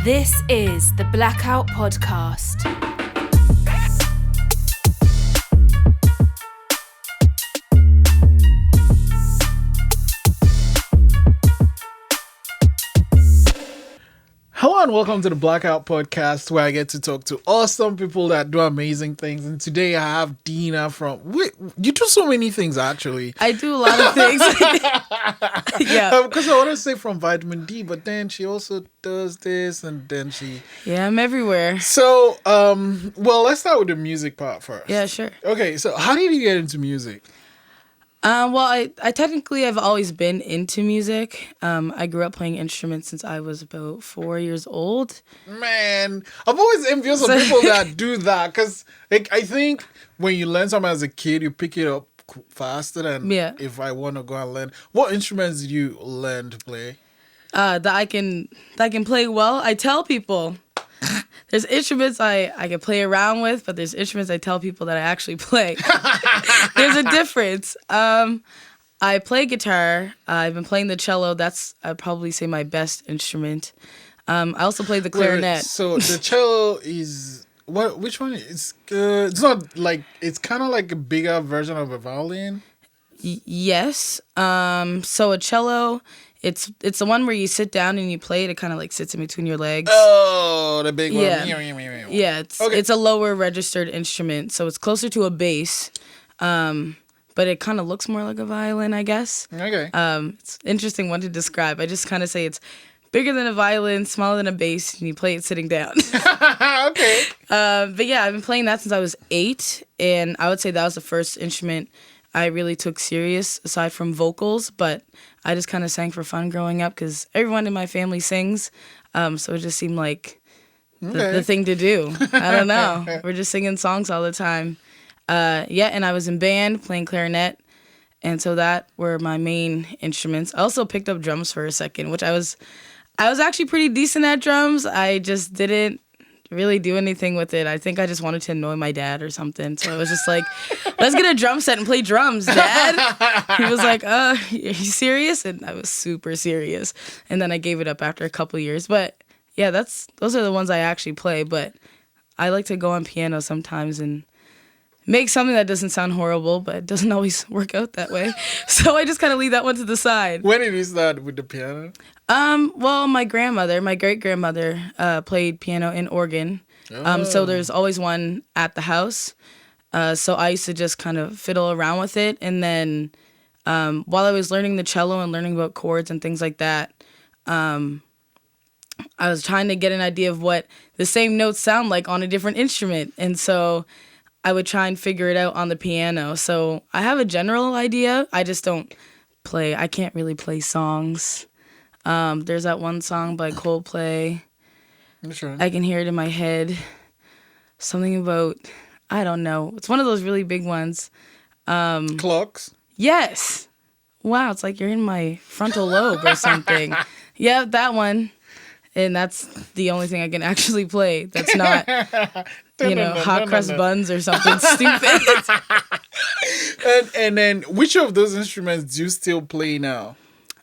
This is the Blackout Podcast. Hello and welcome to the Blackout Podcast, where I get to talk to awesome people that do amazing things. And today I have Dena from... Wait, you do so many things, actually. I do a lot of things. Yeah. Because I want to say from Vitamin D, but then she also does this, and then she... Yeah, I'm everywhere. So, well, let's start with the music part first. Yeah, sure. Okay, so how did you get into music? Well, I technically have always been into music. I grew up playing instruments since I was about 4 years old. Man, I'm always envious of people that do that, because like, I think when you learn something as a kid, you pick it up faster than if I want to go and learn. What instruments did you learn to play? That I can play well. I tell people there's instruments I can play around with, but there's instruments I tell people that I actually play. There's a difference. I play guitar. I've been playing the cello. That's, I'd probably say, my best instrument. I also play the clarinet. Wait, so the cello is... Which one? It's not like... It's kind of like a bigger version of a violin? Yes. So a cello... It's the one where you sit down and you play it. It kind of like sits in between your legs. Oh, the big one. Yeah, it's a lower registered instrument, so it's closer to a bass. But it kind of looks more like a violin, I guess. Okay. It's an interesting one to describe. I just kind of say it's bigger than a violin, smaller than a bass, and you play it sitting down. Okay. But yeah, I've been playing that since I was 8, and I would say that was the first instrument I really took serious, aside from vocals, but I just kind of sang for fun growing up because everyone in my family sings, so it just seemed like the thing to do. I don't know. We're just singing songs all the time. And I was in band playing clarinet, and so that were my main instruments. I also picked up drums for a second, which I was actually pretty decent at drums. I just didn't really do anything with it. I think I just wanted to annoy my dad or something. So I was just like, let's get a drum set and play drums, Dad. He was like, are you serious? And I was super serious. And then I gave it up after a couple years. But yeah, those are the ones I actually play. But I like to go on piano sometimes and make something that doesn't sound horrible, but it doesn't always work out that way. So I just kind of leave that one to the side. When did you start with the piano? Well, my great-grandmother, played piano and organ. So there's always one at the house. So I used to just kind of fiddle around with it. And then while I was learning the cello and learning about chords and things like that, I was trying to get an idea of what the same notes sound like on a different instrument. And so I would try and figure it out on the piano. So I have a general idea. I just don't play. I can't really play songs. There's that one song by Coldplay. Sure. I can hear it in my head. Something about, I don't know. It's one of those really big ones. Clocks? Yes. Wow, it's like you're in my frontal lobe or something. Yeah, that one. And that's the only thing I can actually play. That's not, hot crust buns or something stupid. And then, which of those instruments do you still play now?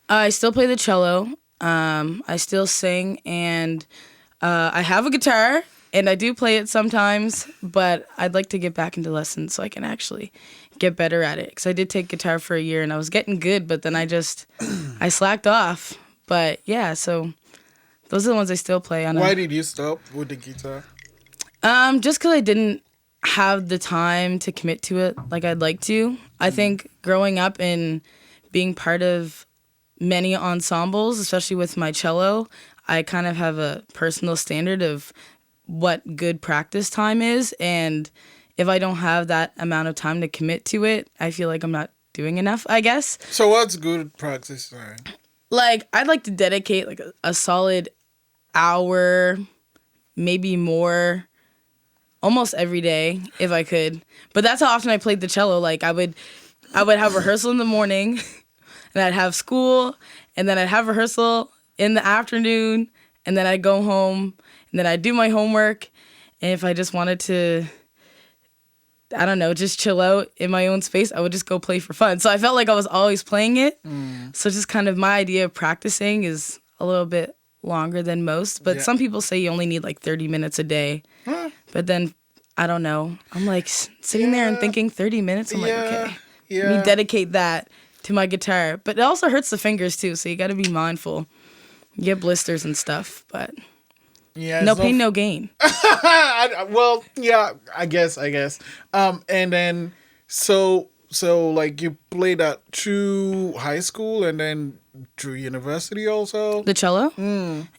I still play the cello. I still sing, and I have a guitar, and I do play it sometimes, but I'd like to get back into lessons so I can actually get better at it. Because I did take guitar for a year, and I was getting good, but then I slacked off. But yeah, so those are the ones I still play on. Why did you stop with the guitar? Just because I didn't have the time to commit to it like I'd like to. I think growing up and being part of many ensembles, especially with my cello, I kind of have a personal standard of what good practice time is. And if I don't have that amount of time to commit to it, I feel like I'm not doing enough, I guess. So what's good practice time? Like, I'd like to dedicate like a solid hour, maybe more, almost every day if I could. But that's how often I played the cello. Like I would have rehearsal in the morning, and I'd have school, and then I'd have rehearsal in the afternoon, and then I'd go home, and then I'd do my homework. And if I just wanted to, I don't know, just chill out in my own space, I would just go play for fun. So I felt like I was always playing it. So just kind of my idea of practicing is a little bit longer than most, but some people say you only need like 30 minutes a day. But then, I don't know. I'm like sitting there and thinking 30 minutes. I'm like, okay, let me dedicate that to my guitar. But it also hurts the fingers too, so you got to be mindful. You get blisters and stuff, but no pain, no gain. Well, yeah, I guess. And then, so like you played that through high school and then through university also? The cello?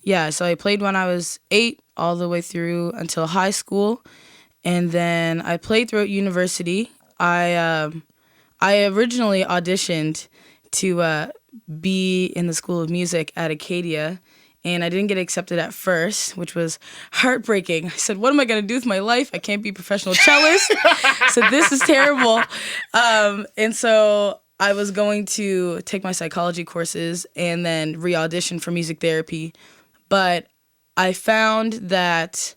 Yeah, so I played when I was 8 all the way through until high school. And then I played throughout university. I originally auditioned to be in the School of Music at Acadia, and I didn't get accepted at first, which was heartbreaking. I said, what am I going to do with my life? I can't be a professional cellist. So this is terrible. And so I was going to take my psychology courses and then re-audition for music therapy. But I found that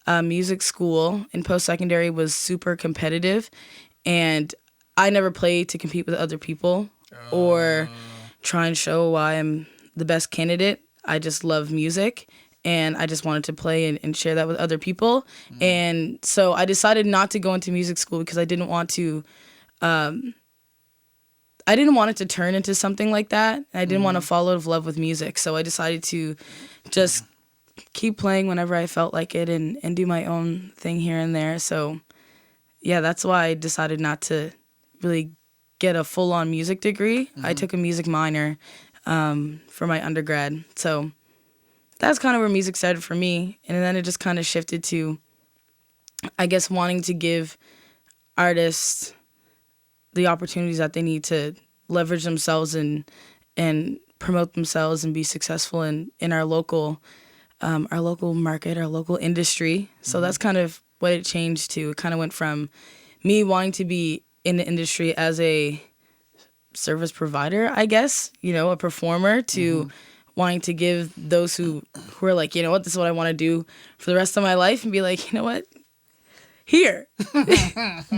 music school in post-secondary was super competitive, and I never played to compete with other people or try and show why I'm the best candidate. I just love music, and I just wanted to play and share that with other people. And so I decided not to go into music school because I didn't want to it to turn into something like that. I didn't want to fall out of love with music. So I decided to just keep playing whenever I felt like it and do my own thing here and there. So, yeah, that's why I decided not to really get a full-on music degree. I took a music minor for my undergrad. So that's kind of where music started for me. And then it just kind of shifted to, I guess, wanting to give artists the opportunities that they need to leverage themselves and promote themselves and be successful in our local market, our local industry. So that's kind of what it changed to. It kind of went from me wanting to be in the industry as a service provider, I guess, a performer, to wanting to give those who are like, you know what, this is what I want to do for the rest of my life, and be like, you know what, here,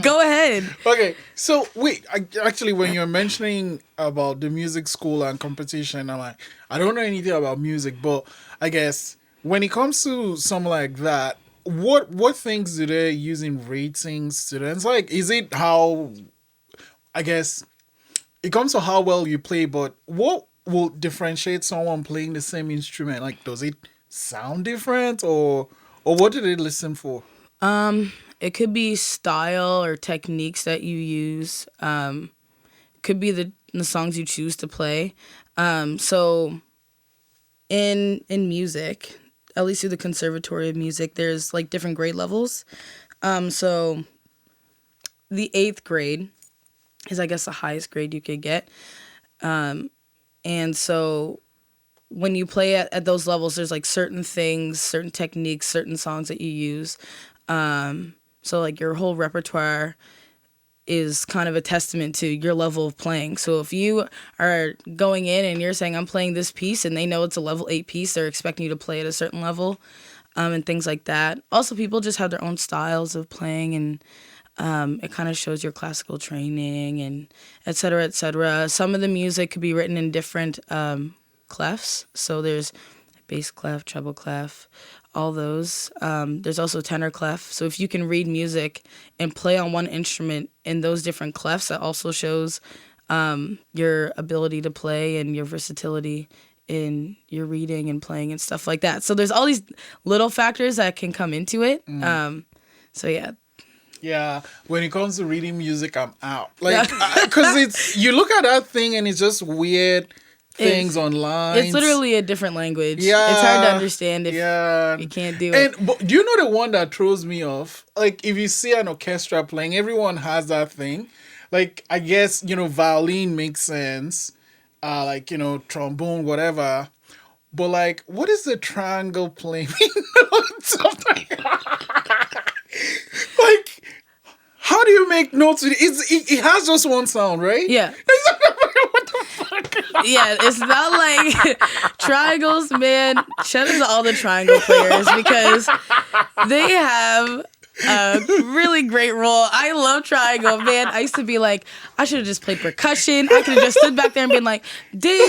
go ahead. Okay, so wait, actually, when you're mentioning about the music school and competition, I'm like, I don't know anything about music, but I guess when it comes to something like that, what things do they use in rating students? Like, is it how, I guess, it comes to how well you play, but what will differentiate someone playing the same instrument? Like, does it sound different, or what do they listen for? It could be style or techniques that you use. Could be the songs you choose to play. So in music, at least through the Conservatory of Music, there's like different grade levels. So the 8th grade is, I guess, the highest grade you could get. And so when you play at those levels, there's like certain things, certain techniques, certain songs that you use. So like your whole repertoire is kind of a testament to your level of playing. So if you are going in and you're saying, I'm playing this piece, and they know it's a level 8 piece, they're expecting you to play at a certain level, and things like that. Also, people just have their own styles of playing, and it kind of shows your classical training, and et cetera, et cetera. Some of the music could be written in different clefs. So there's bass clef, treble clef, all those. There's also tenor clef. So if you can read music and play on one instrument in those different clefs, that also shows your ability to play and your versatility in your reading and playing and stuff like that. So there's all these little factors that can come into it. So yeah. Yeah, when it comes to reading music, I'm out. Like, because you look at that thing and it's just weird things online. It's literally a different language. Yeah. It's hard to understand if you can't do it. But do you know the one that throws me off? Like, if you see an orchestra playing, everyone has that thing. Like, I guess, violin makes sense. Like, trombone, whatever. But, like, what is the triangle playing? Like, how do you make notes with it? It has just one sound, right? Yeah. What the fuck? Yeah, it's not like triangles, man. Shout out to all the triangle players, because they have Really great role. I love triangle, man. I used to be like, I should have just played percussion. I could have just stood back there and been like, ding,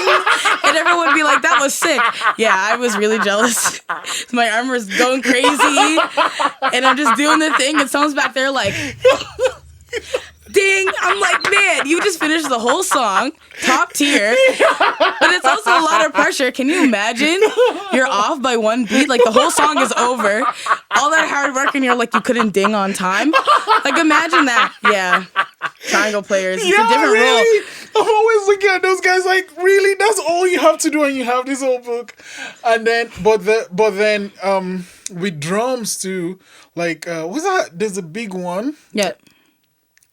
and everyone would be like, that was sick. Yeah, I was really jealous. My arm was going crazy, and I'm just doing the thing, and someone's back there like, ding. I'm like, man, you just finished the whole song, top tier, but it's also a lot of pressure. Can you imagine? You're off by one beat, like the whole song is over, all that hard work, and you're like, you couldn't ding on time. Like, imagine that. Yeah, triangle players, it's a different really? role. I'm always looking at those guys like, really? That's all you have to do, and you have this whole book. And then, but then, with drums too, like, what's that? There's a big one. Yeah.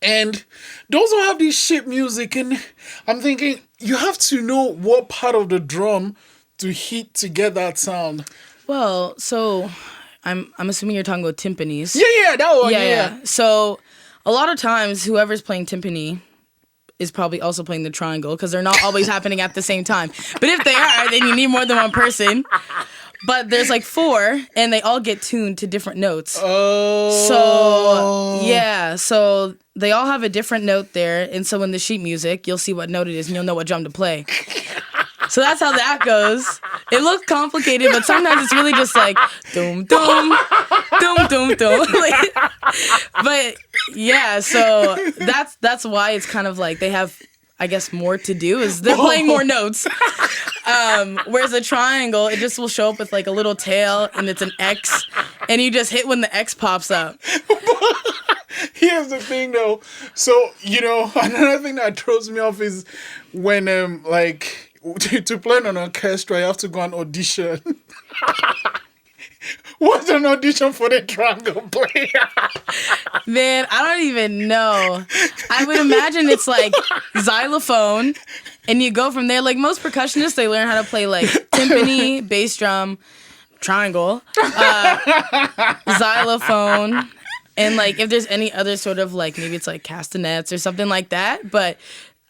And those who have this shit music, and I'm thinking, you have to know what part of the drum to hit to get that sound. Well, so I'm assuming you're talking about timpanis. Yeah, that one, yeah. So a lot of times, whoever's playing timpani is probably also playing the triangle, because they're not always happening at the same time. But if they are, then you need more than one person. But there's like 4, and they all get tuned to different notes. Oh. So, yeah. So they all have a different note there. And so in the sheet music, you'll see what note it is, and you'll know what drum to play. So that's how that goes. It looks complicated, but sometimes it's really just like, doom, doom, doom, doom, doom. But, yeah, so that's why it's kind of like they have, I guess, more to do, is they're playing more notes. Whereas a triangle, it just will show up with like a little tail, and it's an X, and you just hit when the X pops up. Here's the thing though. So, another thing that throws me off is when to play in an orchestra, you have to go and audition. What's an audition for the triangle player? Man, I don't even know. I would imagine it's like xylophone, and you go from there. Like most percussionists, they learn how to play like timpani, bass drum, triangle, xylophone, and like if there's any other sort of like, maybe it's like castanets or something like that. But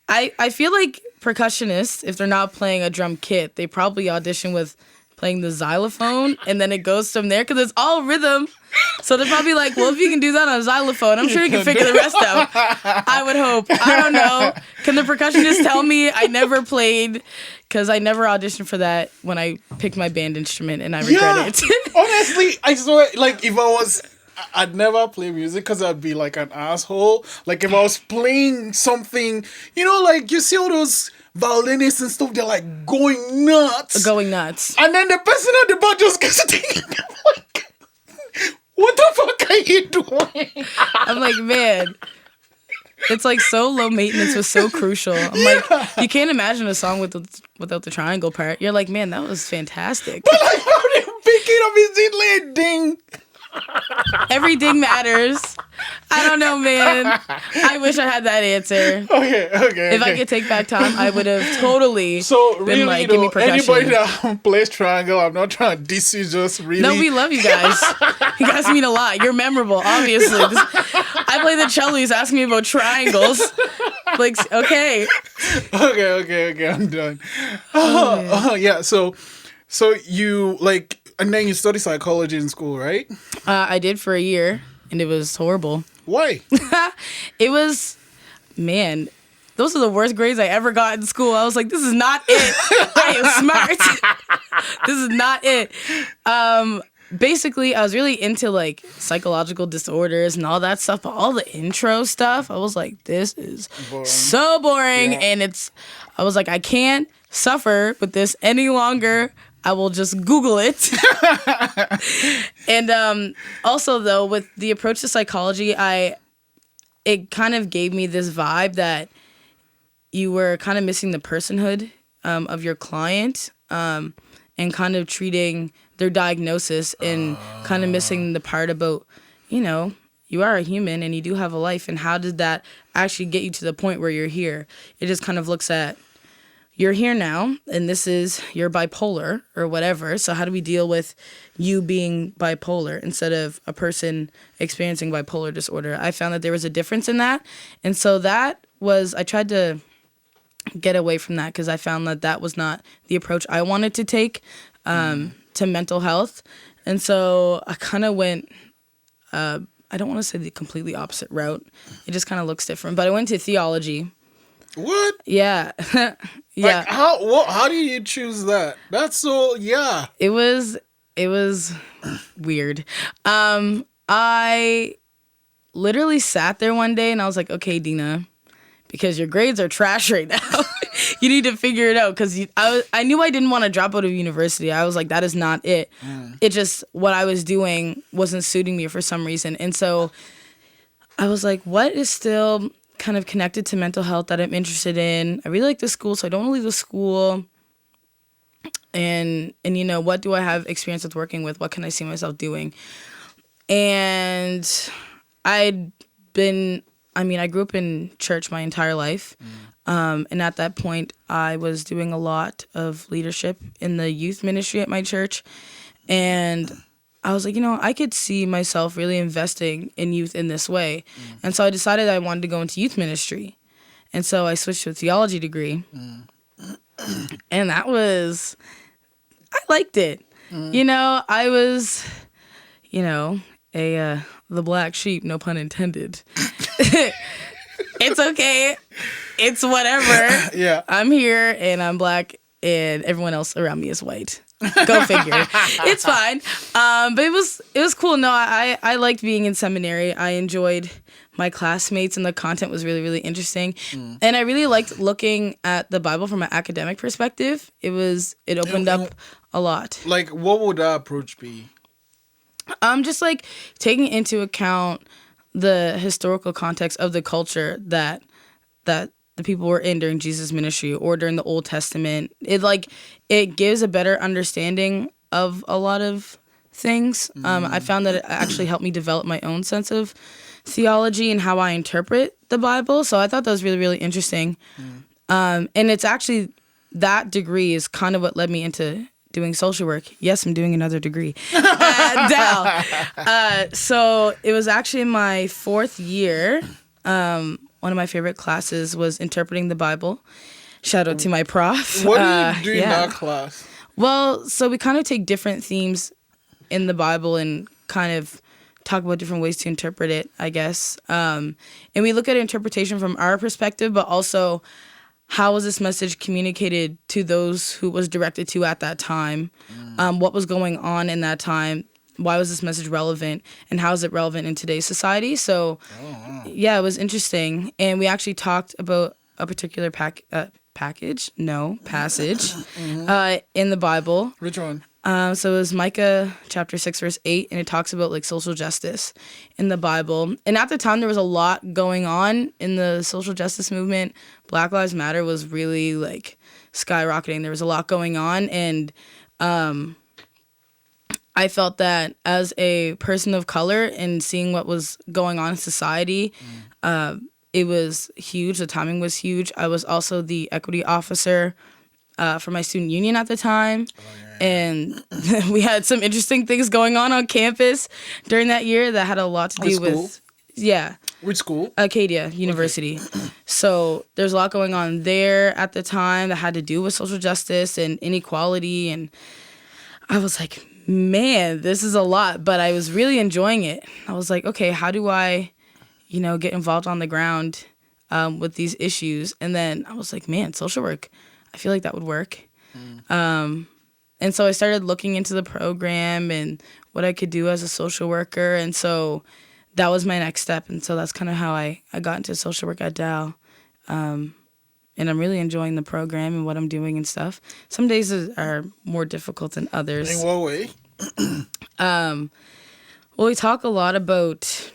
I feel like percussionists, if they're not playing a drum kit, they probably audition with playing the xylophone, and then it goes from there, because it's all rhythm. So they're probably like, well, if you can do that on a xylophone, I'm sure you can figure the rest out. I would hope. I don't know. Can the percussionist tell me? I never played, because I never auditioned for that when I picked my band instrument, and I regret it. Honestly, I swear, like, if I'd never play music because I'd be like an asshole. Like if I was playing something, like you see all those violinists and stuff, they're like going nuts. And then the person at the bar just gets thinking, like, what the fuck are you doing? I'm like, man, it's like so low maintenance was so crucial. I'm like, you can't imagine a song without the triangle part. You're like, man, that was fantastic. But like, how did you pick it up? Is it like ding? Every ding matters. I don't know, man. I wish I had that answer. Okay. If I could take back time, I would have totally been really, like, give me percussion. Anybody that plays triangle, I'm not trying to diss you, just really. No, we love you guys. You guys mean a lot. You're memorable, obviously. I play the cello. He's asking me about triangles. Like, okay. Okay, I'm done. Yeah, so you, like, and then you study psychology in school, right? I did for a year, and it was horrible. Why? It was, man, those are the worst grades I ever got in school. I was like, this is not it. I am smart. This is not it. Basically, I was really into, like, psychological disorders and all that stuff, but all the intro stuff, I was like, this is so boring. Yeah. And I was like, I can't suffer with this any longer. I will just Google it. And also, though, with the approach to psychology, it kind of gave me this vibe that you were kind of missing the personhood of your client, and kind of treating their diagnosis and kind of missing the part about, you are a human and you do have a life, and how did that actually get you to the point where you're here? It just kind of looks at, you're here now, and this is, you're bipolar or whatever. So how do we deal with you being bipolar instead of a person experiencing bipolar disorder? I found that there was a difference in that. And so I tried to get away from that, because I found that was not the approach I wanted to take to mental health. And so I kind of went I don't want to say the completely opposite route. It just kind of looks different. But I went to theology. What? Yeah. Yeah. Like, how do you choose that? That's so, yeah. It was weird. I literally sat there one day and I was like, okay, Dena, because your grades are trash right now. You need to figure it out. Because I knew I didn't want to drop out of university. I was like, that is not it. It just, what I was doing wasn't suiting me for some reason. And so I was like, what is still kind of connected to mental health that I'm interested in? I really like the school, so I don't want to leave the school. And you know, what do I have experience with working with? What can I see myself doing? And I grew up in church my entire life. And at that point, I was doing a lot of leadership in the youth ministry at my church. And I was like, you know, I could see myself really investing in youth in this way. And so I decided I wanted to go into youth ministry. And so I switched to a theology degree. And I liked it. You know, I was, you know, the black sheep, no pun intended. It's okay. It's whatever. Yeah. I'm here and I'm black and everyone else around me is white. Go figure. It's fine. But it was cool. No, I liked being in seminary. I enjoyed my classmates and the content was really, really interesting. And I really liked looking at the Bible from an academic perspective. It opened up a lot. Like, what would that approach be? Just like taking into account the historical context of the culture that the people were in during Jesus' ministry or during the Old Testament. It gives a better understanding of a lot of things. I found that it actually helped me develop my own sense of theology and how I interpret the Bible. So I thought that was really, really interesting. And it's actually, that degree is kind of what led me into doing social work. Yes, I'm doing another degree at Dal. So it was actually in my 4th year. One of my favorite classes was interpreting the Bible. Shout out to my prof. What do you do in that class? Well, so we kind of take different themes in the Bible and kind of talk about different ways to interpret it, I guess. And we look at interpretation from our perspective, but also how was this message communicated to those who it was directed to at that time? What was going on in that time? Why was this message relevant? And how is it relevant in today's society? So, yeah, it was interesting. And we actually talked about a particular passage in the Bible. Which one? So it was Micah chapter 6, verse 8, and it talks about like social justice in the Bible. And at the time, there was a lot going on in the social justice movement. Black Lives Matter was really like skyrocketing. There was a lot going on, and I felt that as a person of color and seeing what was going on in society, it was huge. The timing was huge. I was also the equity officer for my student union at the time. And we had some interesting things going on campus during that year that had a lot to do with... Yeah. Which school? Acadia University. Okay. So there's a lot going on there at the time that had to do with social justice and inequality. And I was like, man, this is a lot. But I was really enjoying it. I was like, okay, how do I, get involved on the ground with these issues? And then I was like, man, social work, I feel like that would work. And so I started looking into the program and what I could do as a social worker. And so that was my next step. And so that's kind of how I got into social work at Dal. And I'm really enjoying the program and what I'm doing and stuff. Some days are more difficult than others. In what way? Well, we talk a lot about,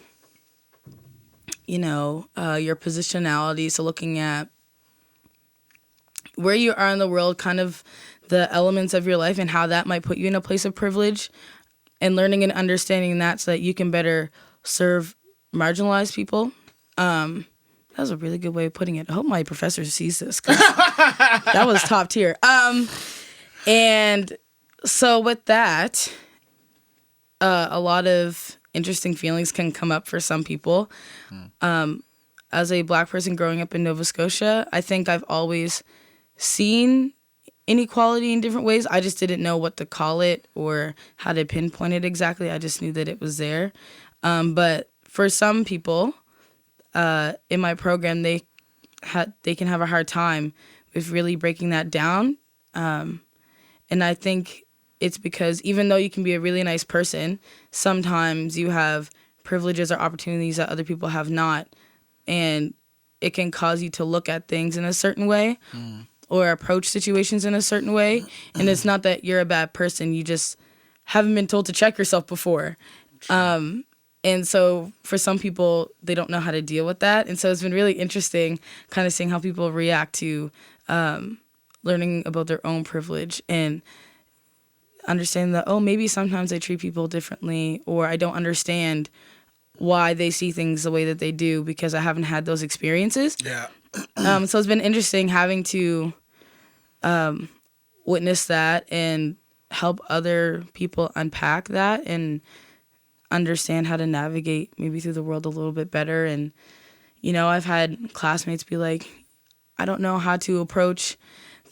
your positionality. So looking at where you are in the world, kind of the elements of your life and how that might put you in a place of privilege, and learning and understanding that so that you can better serve marginalized people. That was a really good way of putting it. I hope my professor sees this, 'cause that was top tier. And so with that, a lot of interesting feelings can come up for some people. As a Black person growing up in Nova Scotia, I think I've always seen inequality in different ways. I just didn't know what to call it or how to pinpoint it exactly. I just knew that it was there. But for some people in my program, they can have a hard time with really breaking that down. And I think it's because even though you can be a really nice person, sometimes you have privileges or opportunities that other people have not. And it can cause you to look at things in a certain way or approach situations in a certain way. And it's not that you're a bad person. You just haven't been told to check yourself before. And so for some people, they don't know how to deal with that. And so it's been really interesting kind of seeing how people react to learning about their own privilege and understanding that, oh, maybe sometimes I treat people differently, or I don't understand why they see things the way that they do because I haven't had those experiences. Yeah. So it's been interesting having to witness that and help other people unpack that and understand how to navigate maybe through the world a little bit better. And, you know, I've had classmates be like, I don't know how to approach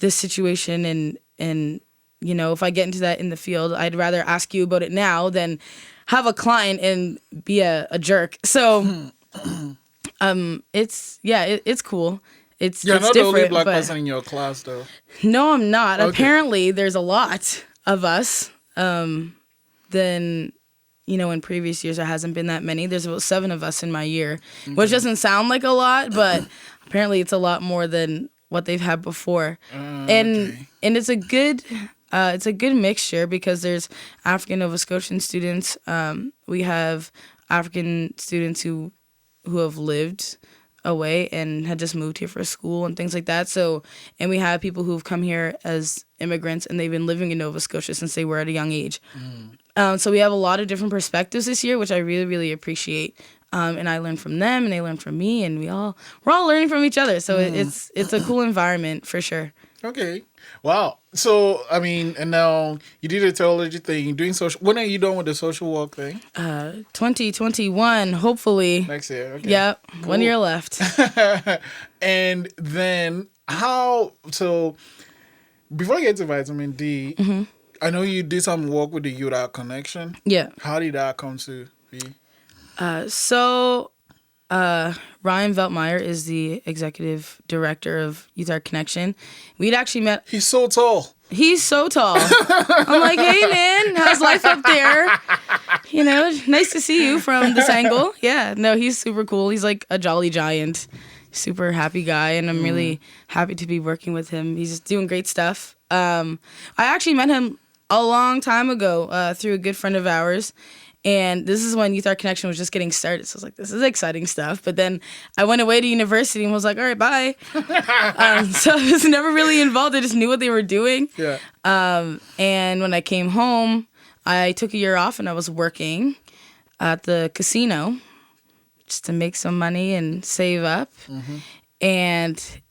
this situation. And you know, if I get into that in the field, I'd rather ask you about it now than have a client and be a jerk. So it's cool. It's not different, the only black person in your class, though. No, I'm not. Okay. Apparently, there's a lot of us. Then, you know, in previous years, there hasn't been that many. There's about 7 of us in my year, which doesn't sound like a lot, but apparently it's a lot more than what they've had before. And it's a good mixture because there's African Nova Scotian students. We have African students who have lived away and had just moved here for school and things like that. So, and we have people who've come here as immigrants and they've been living in Nova Scotia since they were at a young age. So we have a lot of different perspectives this year, which I really, really appreciate. And I learned from them and they learned from me, and we're all learning from each other. So it's a cool environment for sure. Okay. Wow. So, I mean, and now you did a theology thing, you're doing social. When are you done with the social work thing? 2021, hopefully. Next year. Okay. Yep. Cool. 1 year left. And then so before I get to vitamin D, I know you did some work with the Youth Out Connection. Yeah. How did that come to be? Ryan Veltmeyer is the executive director of Youth Art Connection. We'd actually met. He's so tall. He's so tall. I'm like, hey man, how's life up there? You know, nice to see you from this angle. Yeah, no, he's super cool. He's like a jolly giant, super happy guy, and I'm really happy to be working with him. He's doing great stuff. I actually met him a long time ago through a good friend of ours. And this is when Youth Art Connection was just getting started. So I was like, this is exciting stuff. But then I went away to university and was like, all right, bye. So I was never really involved. I just knew what they were doing. Yeah. And when I came home, I took a year off and I was working at the casino just to make some money and save up. And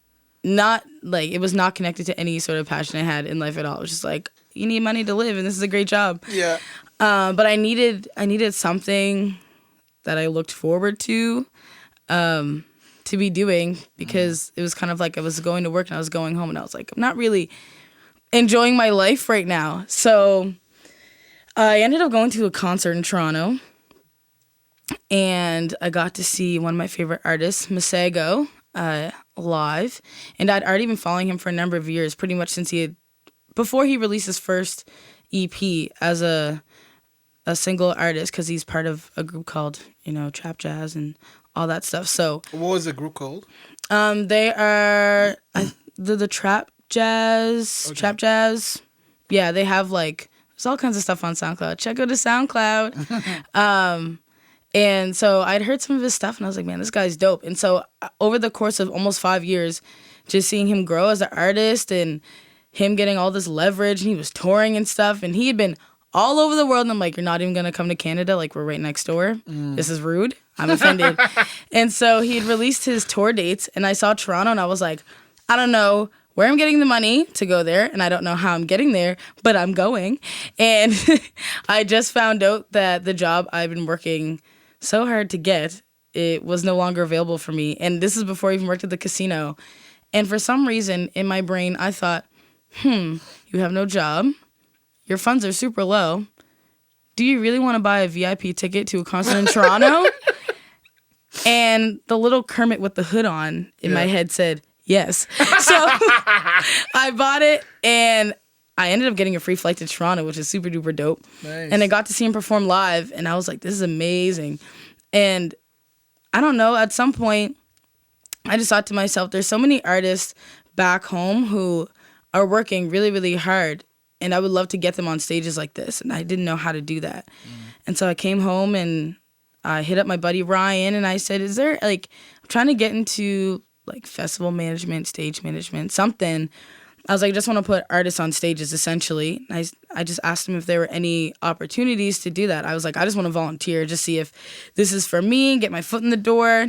it was not connected to any sort of passion I had in life at all. It was just like, you need money to live and this is a great job. Yeah. But I needed something that I looked forward to be doing, because it was kind of like I was going to work and I was going home and I was like, I'm not really enjoying my life right now. So I ended up going to a concert in Toronto and I got to see one of my favorite artists, Masego, live. And I'd already been following him for a number of years, pretty much since before he released his first EP as a single artist, because he's part of a group called, Trap Jazz and all that stuff. So what was the group called? They are the Trap Jazz. Okay. Trap Jazz. Yeah, they have there's all kinds of stuff on SoundCloud. Check out the SoundCloud. And so I'd heard some of his stuff and I was like, man, this guy's dope. And so over the course of almost 5 years, just seeing him grow as an artist and him getting all this leverage, and he was touring and stuff, and he had been all over the world, and I'm like, you're not even going to come to Canada? Like, we're right next door. This is rude. I'm offended. And so he had released his tour dates, and I saw Toronto, and I was like, I don't know where I'm getting the money to go there, and I don't know how I'm getting there, but I'm going. And I just found out that the job I've been working so hard to get, it was no longer available for me. And this is before I even worked at the casino. And for some reason, in my brain, I thought, you have no job. Your funds are super low. Do you really want to buy a VIP ticket to a concert in Toronto? And the little Kermit with the hood on in my head said, yes. So I bought it, and I ended up getting a free flight to Toronto, which is super duper dope. Nice. And I got to see him perform live, and I was like, this is amazing. And I don't know, at some point, I just thought to myself, there's so many artists back home who are working really, really hard, and I would love to get them on stages like this, and I didn't know how to do that. And so I came home, and I hit up my buddy Ryan, and I said, is there, like, I'm trying to get into, like, festival management, stage management, something. I was like, I just want to put artists on stages, essentially. I just asked him if there were any opportunities to do that. I was like, I just want to volunteer, just see if this is for me, get my foot in the door.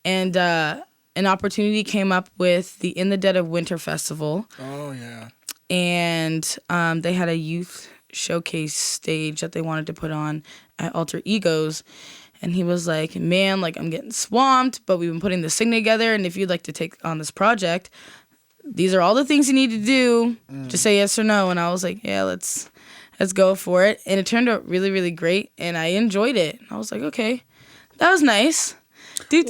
And an opportunity came up with the In the Dead of Winter Festival. Oh, yeah. And they had a youth showcase stage that they wanted to put on at Alter Egos. And he was like, man, like, I'm getting swamped, but we've been putting this thing together, and if you'd like to take on this project, these are all the things you need to do. Just say yes or no. And I was like, yeah, let's go for it. And it turned out really, really great, and I enjoyed it. I was like, okay, that was nice. Do.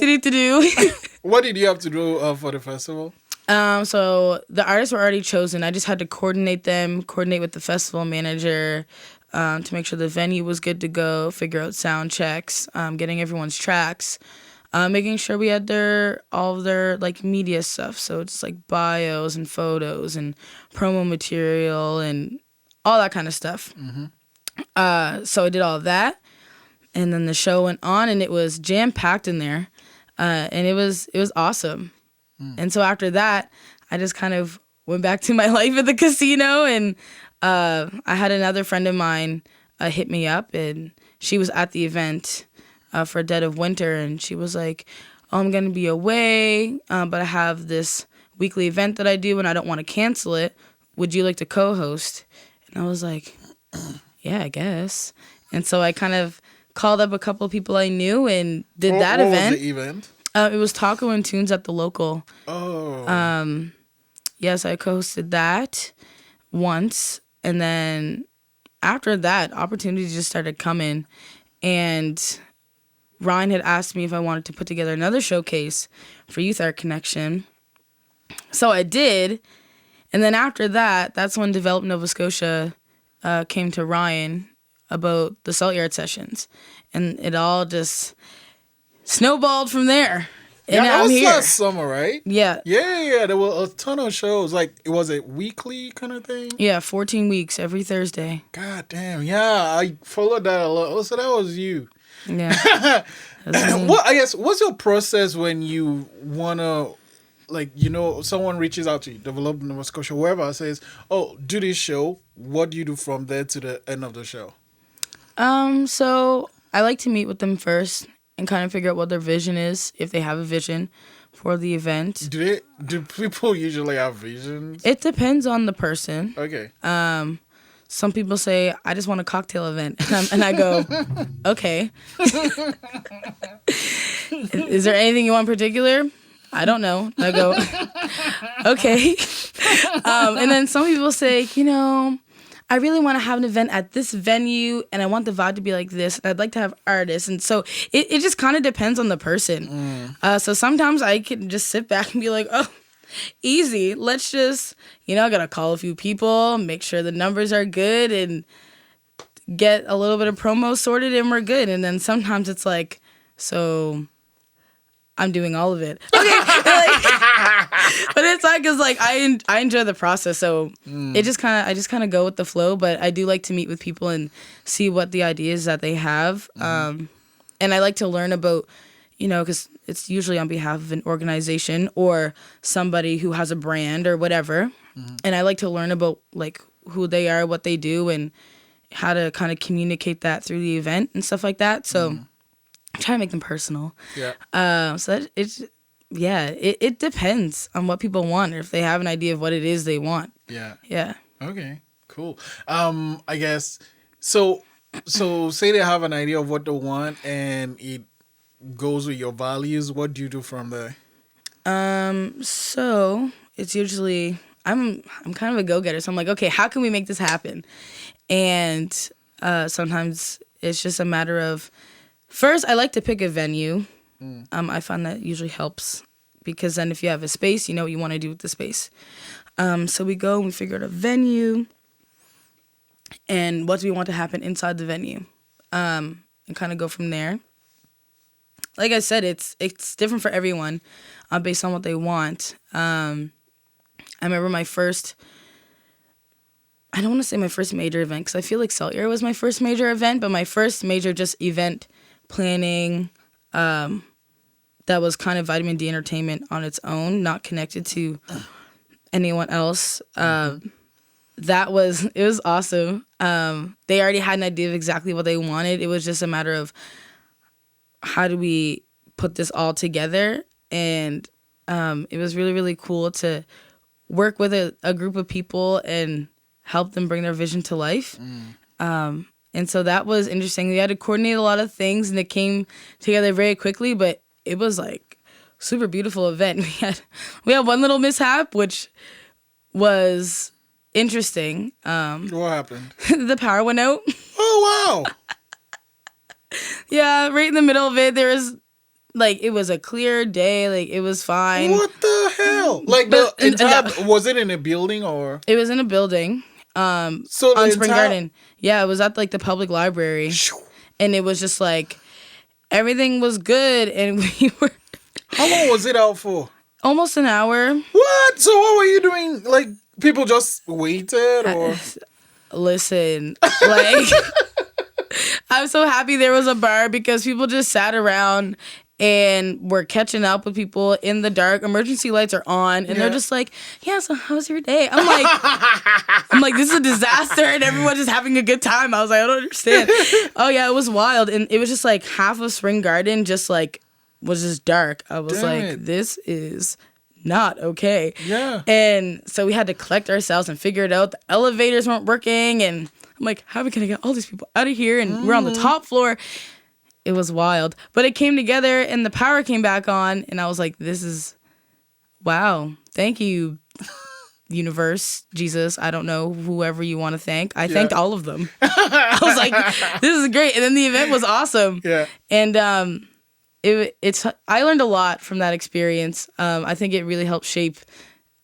What did you have to do for the festival? So the artists were already chosen. I just had to coordinate with the festival manager, to make sure the venue was good to go, figure out sound checks, getting everyone's tracks, making sure we had all of their like media stuff. So it's like bios and photos and promo material and all that kind of stuff. So I did all of that, and then the show went on, and it was jam packed in there, and it was awesome. And so after that, I just kind of went back to my life at the casino, and I had another friend of mine hit me up, and she was at the event for Dead of Winter, and she was like, oh, I'm going to be away, but I have this weekly event that I do, and I don't want to cancel it. Would you like to co-host? And I was like, yeah, I guess. And so I kind of called up a couple of people I knew and did that event. What was the event? It was Taco and Tunes at the local. Oh. Yes, I co-hosted that once. And then after that, opportunities just started coming. And Ryan had asked me if I wanted to put together another showcase for Youth Art Connection. So I did. And then after that, that's when Develop Nova Scotia came to Ryan about the Salt Yard sessions. And it all just snowballed from there. And that I'm was here. last summer, right? Yeah. Yeah. There were a ton of shows. Like, was it weekly kind of thing? Yeah, 14 weeks every Thursday. God damn. Yeah, I followed that a lot. Oh, so that was you. Yeah. What's your process when you want to, like, you know, someone reaches out to you, Develop Nova Scotia, whoever says, oh, do this show. What do you do from there to the end of the show? So I like to meet with them first and kind of figure out what their vision is, if they have a vision for the event. Do people usually have visions? It depends on the person. Okay. Some people say, I just want a cocktail event. And I go, okay. Is there anything you want in particular? I don't know. And I go, okay. And then some people say, you know, I really want to have an event at this venue, and I want the vibe to be like this, and I'd like to have artists. And so it just kind of depends on the person. So sometimes I can just sit back and be like, oh, easy. Let's just, I got to call a few people, make sure the numbers are good, and get a little bit of promo sorted, and we're good. And then sometimes it's like, so I'm doing all of it. Okay. But it's like, cause like I enjoy the process, so I just kind of go with the flow. But I do like to meet with people and see what the ideas that they have, and I like to learn about, because it's usually on behalf of an organization or somebody who has a brand or whatever, and I like to learn about like who they are, what they do, and how to kind of communicate that through the event and stuff like that. So I try to make them personal. Yeah. So that it depends on what people want, or if they have an idea of what it is they want. Yeah. Yeah. Okay. Cool. I guess so say they have an idea of what they want and it goes with your values. What do you do from there? So it's usually I'm kind of a go-getter, so I'm like, okay, how can we make this happen? And sometimes it's just a matter of, first, I like to pick a venue I find that usually helps because then if you have a space, you know what you want to do with the space. So we go and we figure out a venue and what do we want to happen inside the venue, and kind of go from there. Like I said, it's different for everyone based on what they want. I remember my first, I don't want to say my first major event because I feel like Salt Year was my first major event, but my first major just event planning that was kind of Vitamin D Entertainment on its own, not connected to anyone else. It was awesome. They already had an idea of exactly what they wanted. It was just a matter of how do we put this all together, and it was really, really cool to work with a group of people and help them bring their vision to life. And so that was interesting. We had to coordinate a lot of things, and it came together very quickly, but it was like super beautiful event. We had one little mishap, which was interesting. What happened? The power went out. Oh, wow. Yeah, right in the middle of it, there was, like, it was a clear day. Like, it was fine. What the hell? Like, was it in a building or? It was in a building. So on Spring Garden. Yeah, it was at, like, the public library. And it was just, like, everything was good. And we were... How long was it out for? Almost an hour. What? So what were you doing? Like, people just waited or? Listen, like, I'm so happy there was a bar because people just sat around and were catching up with people in the dark. Emergency lights are on, and they're just like, "Yeah, so how's your day?" I'm like, this is a disaster, and everyone's just having a good time. I was like, I don't understand. Oh yeah, it was wild, and it was just like half of Spring Garden just like was just dark. I was this is not okay. Yeah. And so we had to collect ourselves and figure it out. The elevators weren't working, and I'm like, how are we gonna get all these people out of here? And we're on the top floor. It was wild. But it came together and the power came back on, and I was like, this is wow. Thank you, universe, Jesus, I don't know, whoever you want to thank. I thanked all of them. I was like, this is great. And then the event was awesome. Yeah. And I learned a lot from that experience. I think it really helped shape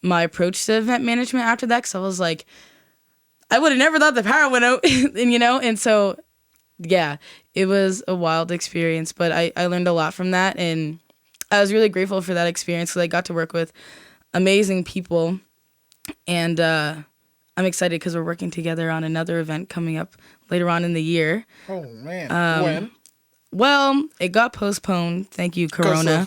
my approach to event management after that, because I was like, I would have never thought the power went out, and so, yeah, it was a wild experience, but I learned a lot from that, and I was really grateful for that experience because I got to work with amazing people, and I'm excited because we're working together on another event coming up later on in the year. Oh, man. When? Well, it got postponed. Thank you, Corona.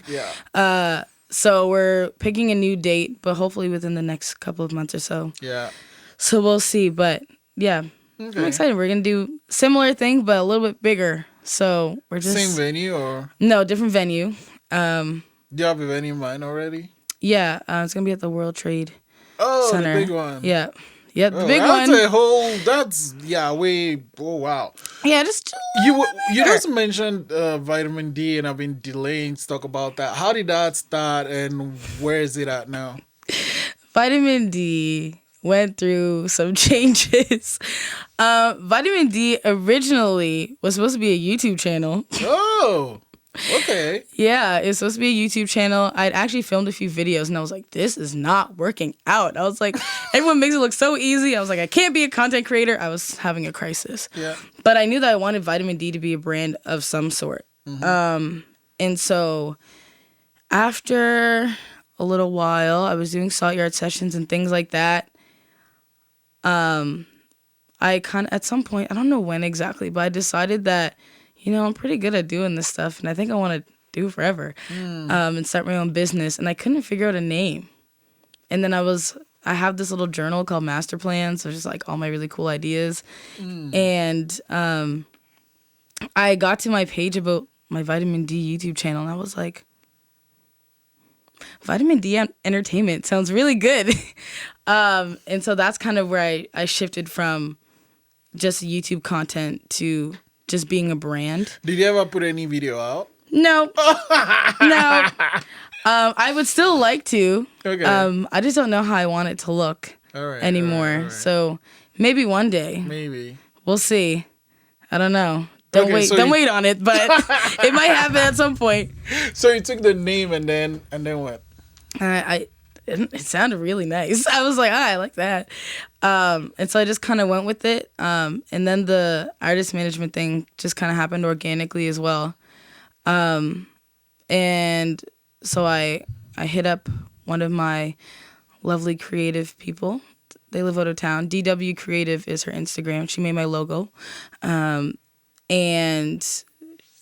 So we're picking a new date, but hopefully within the next couple of months or so. Yeah. So we'll see. But yeah, okay. I'm excited. We're going to do similar thing, but a little bit bigger. So we're just... Same venue or? No, different venue. Do you have a venue in mind already? Yeah, it's going to be at the World Trade Center. The big one. Yeah. Yeah, the big one. Oh, wow. Yeah, just... You just mentioned vitamin D, and I've been delaying to talk about that. How did that start, and where is it at now? Vitamin D went through some changes. Vitamin D originally was supposed to be a YouTube channel. Oh, okay. Yeah, it's supposed to be a YouTube channel. I'd actually filmed a few videos, and I was like, this is not working out. I was like, everyone makes it look so easy. I was like, I can't be a content creator. I was having a crisis. Yeah. But I knew that I wanted Vitamin D to be a brand of some sort. Mm-hmm. And so after a little while, I was doing salt yard sessions and things like that. I kind of, at some point, I don't know when exactly, but I decided that, I'm pretty good at doing this stuff, and I think I want to do it forever, and start my own business. And I couldn't figure out a name. And then I have this little journal called Master Plans, so just like all my really cool ideas. And I got to my page about my Vitamin D YouTube channel, and I was like, Vitamin D Entertainment sounds really good. And so that's kind of where I shifted from just YouTube content to just being a brand. Did you ever put any video out? No. No. I would still like to. Okay. I just don't know how I want it to look anymore. All right. So maybe one day. Maybe. We'll see. I don't know. Don't wait on it, but it might happen at some point. So you took the name and then what? It sounded really nice. I was like, I like that. And so I just kind of went with it. And then the artist management thing just kind of happened organically as well. And so I hit up one of my lovely creative people. They live out of town. DW Creative is her Instagram. She made my logo. And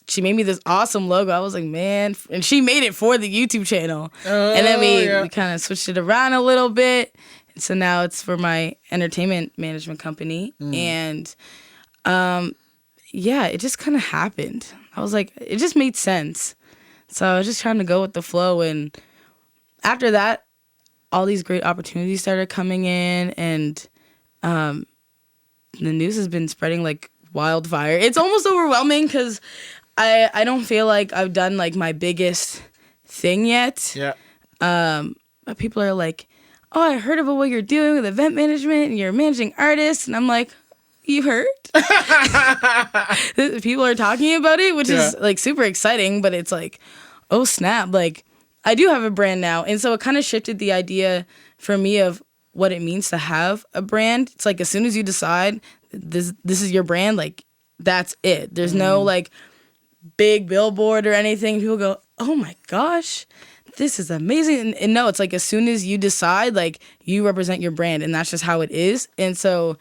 she made me this awesome logo. I was like, man. And she made it for the YouTube channel. And then we kind of switched it around a little bit. And so now it's for my entertainment management company. And it just kind of happened. I was like, it just made sense. So I was just trying to go with the flow. And after that, all these great opportunities started coming in. And the news has been spreading like wildfire. It's almost overwhelming because I don't feel like I've done like my biggest thing yet. Yeah. But people are like, oh, I heard about what you're doing with event management and you're managing artists. And I'm like, you heard? People are talking about it, which is like super exciting, but it's like, oh snap. Like I do have a brand now. And so it kind of shifted the idea for me of what it means to have a brand. It's like as soon as you decide this is your brand, like that's it. There's no like big billboard or anything. People go, oh my gosh, this is amazing. And no, it's like as soon as you decide, like you represent your brand and that's just how it is. And so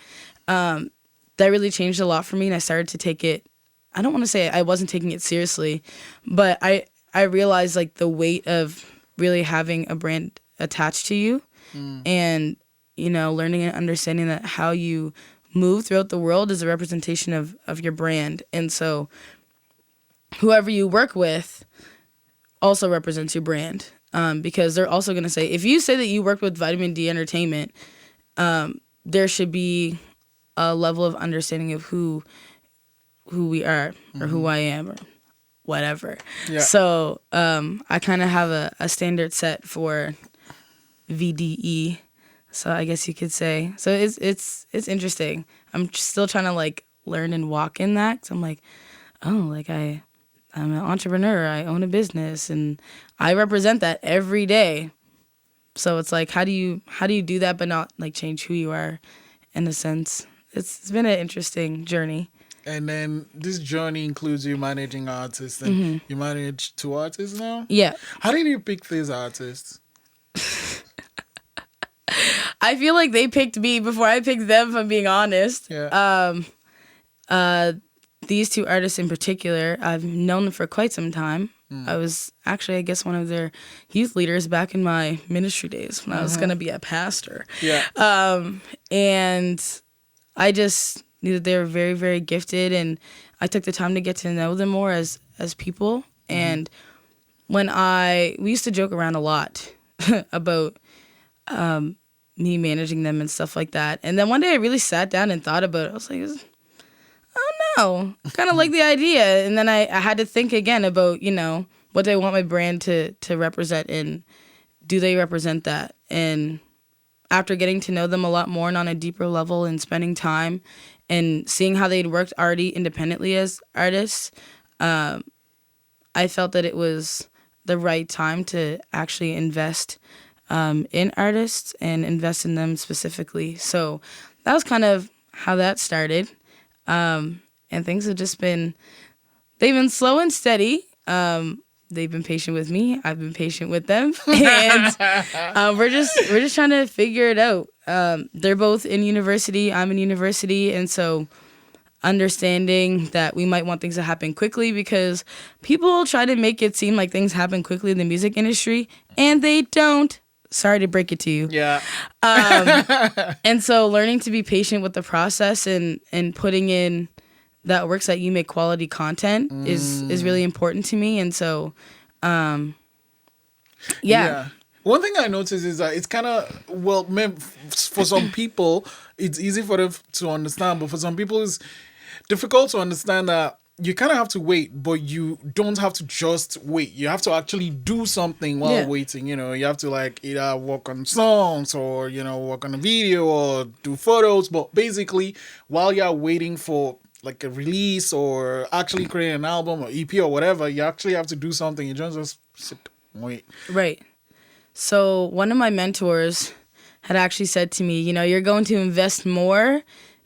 that really changed a lot for me. And I started to take it, I don't want to say I wasn't taking it seriously, but I realized like the weight of really having a brand attached to you and, you know, learning and understanding that how you move throughout the world is a representation of your brand. And so whoever you work with also represents your brand because they're also going to say, if you say that you work with Vitamin D Entertainment, there should be a level of understanding of who we are or who I am or whatever. Yeah. So I kind of have a standard set for VDE. So I guess you could say. So it's interesting. I'm still trying to like learn and walk in that. Cause I'm like, oh, like I'm an entrepreneur. I own a business, and I represent that every day. So it's like, how do you do that, but not like change who you are, in a sense. It's been an interesting journey. And then this journey includes you managing artists, and you manage 2 artists now. Yeah. How did you pick these artists? I feel like they picked me before I picked them, if I'm being honest. Yeah. These 2 artists in particular, I've known them for quite some time. I was actually, I guess, one of their youth leaders back in my ministry days when I was going to be a pastor. Yeah. And I just knew that they were very, very gifted, and I took the time to get to know them more as people. And when we used to joke around a lot about me managing them and stuff like that. And then one day I really sat down and thought about it. I was like, oh no, kind of like the idea. And then I had to think again about, you know, what do I want my brand to represent, and do they represent that? And after getting to know them a lot more and on a deeper level and spending time and seeing how they'd worked already independently as artists, I felt that it was the right time to actually invest in artists and invest in them specifically. So that was kind of how that started. And things have just they've been slow and steady. They've been patient with me. I've been patient with them. And we're just trying to figure it out. They're both in university. I'm in university. And so understanding that we might want things to happen quickly, because people try to make it seem like things happen quickly in the music industry, and they don't. Sorry to break it to you. Yeah. And so learning to be patient with the process and putting in that work so that you make quality content is really important to me. And so, yeah. One thing I noticed is that it's kind of, for some people, it's easy for them to understand, but for some people, it's difficult to understand that you kind of have to wait, but you don't have to just wait. You have to actually do something while waiting. You know, you have to like either work on songs or, you know, work on a video or do photos. But basically, while you're waiting for like a release or actually create an album or EP or whatever, you actually have to do something. You don't just sit and wait. Right. So one of my mentors had actually said to me, you know, you're going to invest more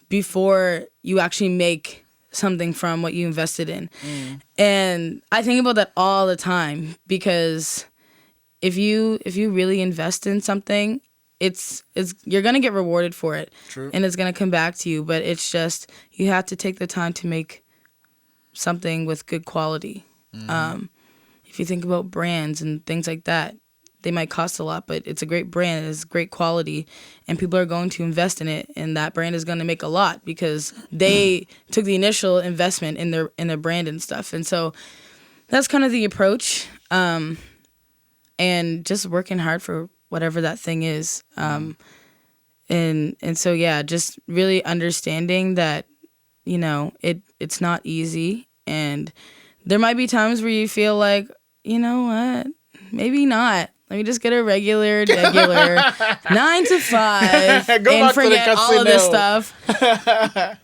before you actually make something from what you invested in. And I think about that all the time, because if you really invest in something, it's you're gonna get rewarded for it. True. And it's gonna come back to you. But it's just, you have to take the time to make something with good quality. If you think about brands and things like that, they might cost a lot, but it's a great brand, it's great quality, and people are going to invest in it, and that brand is going to make a lot because they took the initial investment in their brand and stuff. And so that's kind of the approach, and just working hard for whatever that thing is. And so, yeah, just really understanding that, you know, it's not easy, and there might be times where you feel like, you know what, maybe not. Let me just get a regular 9 to 5 and forget all of this stuff.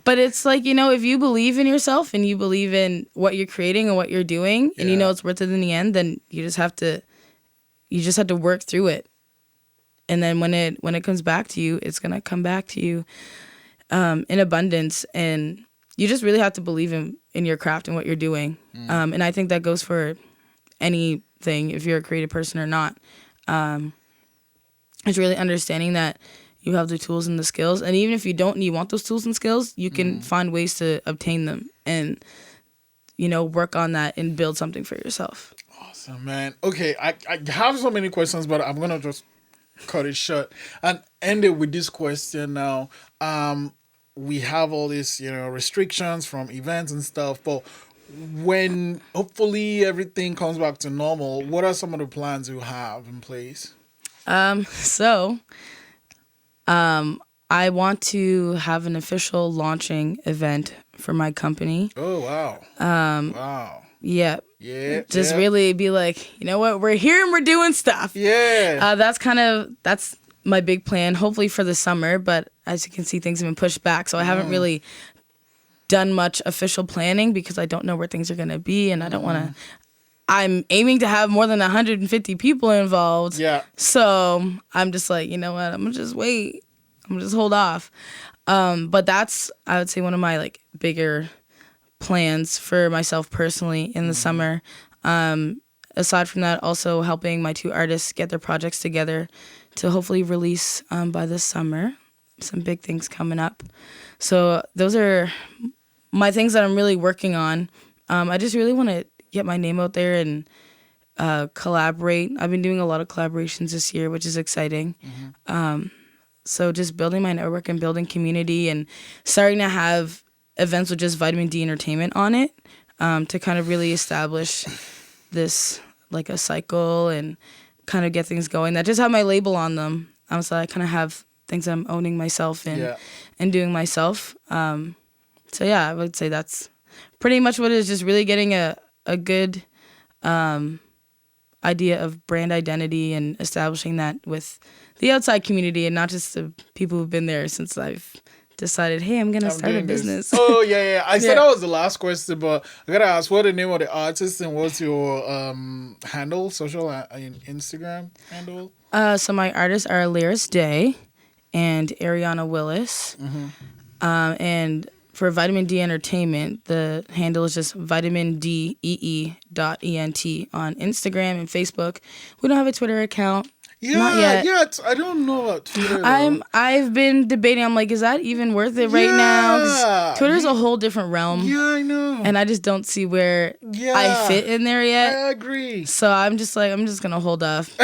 But it's like, you know, if you believe in yourself and you believe in what you're creating and what you're doing, and you know it's worth it in the end, then you just have to work through it. And then when it comes back to you, it's gonna come back to you in abundance. And you just really have to believe in your craft and what you're doing. And I think that goes for anything, if you're a creative person or not. It's really understanding that you have the tools and the skills, and even if you don't and you want those tools and skills, you can find ways to obtain them and, you know, work on that and build something for yourself. Awesome, man. Okay, I have so many questions, but I'm gonna just cut it short and end it with this question now. We have all these, you know, restrictions from events and stuff, but when hopefully everything comes back to normal, what are some of the plans you have in place? So I want to have an official launching event for my company. Oh, wow. Wow. Yeah. Yeah. Just really be like, you know what, we're here and we're doing stuff. Yeah. That's my big plan, hopefully for the summer, but as you can see, things have been pushed back, so I haven't really done much official planning because I don't know where things are going to be, and I don't want to. I'm aiming to have more than 150 people involved. Yeah. So I'm just like, you know what, I'm going to just wait. I'm going to just hold off. But that's, I would say, one of my like bigger plans for myself personally in the summer. Aside from that, also helping my 2 artists get their projects together to hopefully release by this summer. Some big things coming up. So those are my things that I'm really working on. I just really want to get my name out there and collaborate. I've been doing a lot of collaborations this year, which is exciting. So just building my network and building community and starting to have events with just Vitamin D Entertainment on it to kind of really establish this, like a cycle and kind of get things going that just have my label on them. So I kind of have things I'm owning myself and doing myself. So yeah, I would say that's pretty much what it is, just really getting a good idea of brand identity and establishing that with the outside community and not just the people who've been there since I've decided, hey, I'm going to start a business. Oh, yeah. I said that was the last question, but I got to ask, what the name of the artist and what's your handle, social Instagram handle? So my artists are Lyris, Daye, and Eriana, Willis. And for Vitamin D Entertainment, the handle is just vitamindee.ent on Instagram and Facebook. We don't have a Twitter account. Not yet. I don't know about Twitter. I've been debating. I'm like, is that even worth it right now? 'Cause Twitter's a whole different realm. Yeah, I know. And I just don't see where I fit in there yet. I agree. So I'm just gonna hold off.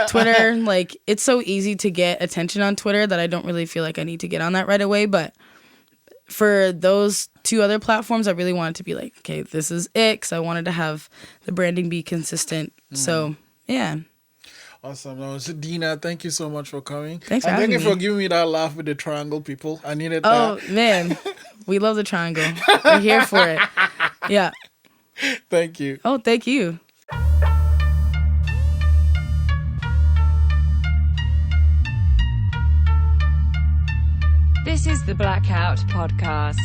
Twitter, like, it's so easy to get attention on Twitter that I don't really feel like I need to get on that right away. But for those 2 other platforms, I really wanted to be like, okay, this is it, because I wanted to have the branding be consistent. So yeah. Awesome. So Dena, thank you so much for coming. Thanks for having me. Thank you for giving me that laugh with the triangle, people. I needed that. Oh, man. We love the triangle. We're here for it. Yeah. Thank you. Oh, thank you. This is the Blackout Podcast.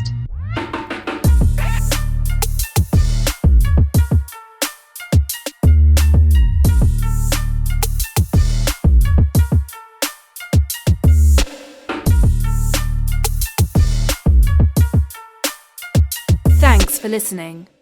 Thanks for listening.